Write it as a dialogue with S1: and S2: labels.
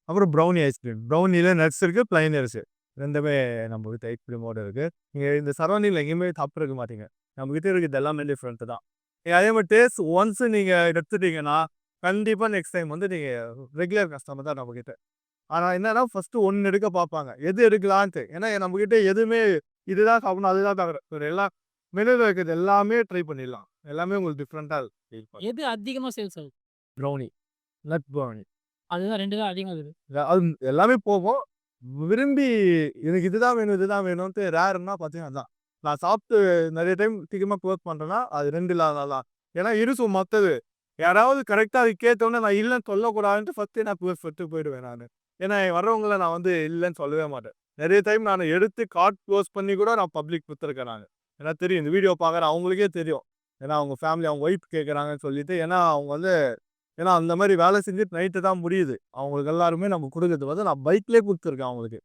S1: அப்புறம் brownie ice cream. ப்ரௌனில nuts இருக்கு, plain இருக்கு. 2மே நம்மகிட்ட ஐஸ்கிரீமோட இருக்கு. நீங்க இந்த சரௌண்டிங்ல எங்கேயுமே சாப்பிட்டுருக்க மாட்டீங்க. நம்மகிட்ட இருக்கிறது எல்லாமே டிஃபரெண்ட் தான். அதே மாரி டேஸ்ட் ஒன்ஸ் நீங்க எடுத்துட்டீங்கன்னா, கண்டிப்பா நெக்ஸ்ட் டைம் வந்து நீங்க ரெகுலர் கஸ்டமர் தான் நம்மகிட்ட. ஆனா என்னன்னா, ஃபர்ஸ்ட்டு 1 எடுக்க பார்ப்பாங்க. எது எடுக்கலான்ட்டு. ஏன்னா நம்மகிட்ட எதுவுமே இதுதான் சாப்பிடணும், அதுதான் சாப்பிடணும். ஒரு எல்லாம் மெனுல இருக்கிறது எல்லாமே ட்ரை பண்ணிடலாம். எல்லாமே உங்களுக்கு டிஃபரெண்ட்டா இருக்கும்.
S2: எது அதிகமா சேல்ஸ் ஆகுது?
S1: Brownie, nut brownie.
S2: அதுதான் 2 தான் அதிகமா இருக்குது.
S1: அது எல்லாமே போகும். விரும்பி எனக்கு இதுதான் வேணும், இதுதான் வேணுன்ட்டு ரேர்ன்னா பார்த்தீங்கன்னா அதான். நான் சாப்பிட்டு நெறைய டைம் சீக்கிரமா க்ளோஸ் பண்ட்டேன்னா, அது 2 இல்லாதனால தான். ஏன்னா இருக்கும் மத்தது. யாராவது கரெக்ட்டா அது கேட்டோனே நான் இல்லன்னு சொல்லக்கூடாதுன்ட்டு ஃபர்ஸ்ட்டே நான் க்ளோஸ் பண்ணிட்டு போயிடுவேன் நானு. ஏன்னா வர்றவங்கள நான் வந்து இல்லன்னு சொல்லவே மாட்டேன். நெறைய டைம் நானு எடுத்து கார்ட் க்ளோஸ் பண்ணி கூட நான் பப்ளிக் குடுத்துருக்கேன் நானு. ஏன்னா தெரியும். இந்த வீடியோ பார்க்குற அவங்களுக்கே தெரியும். ஏன்னா அவங்க ஃபேமிலி அவங்க ஒய்ஃப் கேட்கறாங்கன்னு சொல்லிட்டு, ஏன்னா அவங்க வந்து ஏன்னா அந்த மாரி வேலை செஞ்சுட்டு நைட்டு தான் முடியுது. அவங்களுக்கு எல்லாருமே நம்ம குடுக்கறது வந்து நான் பைக்லயே குடுத்துருக்கேன் அவங்களுக்கு.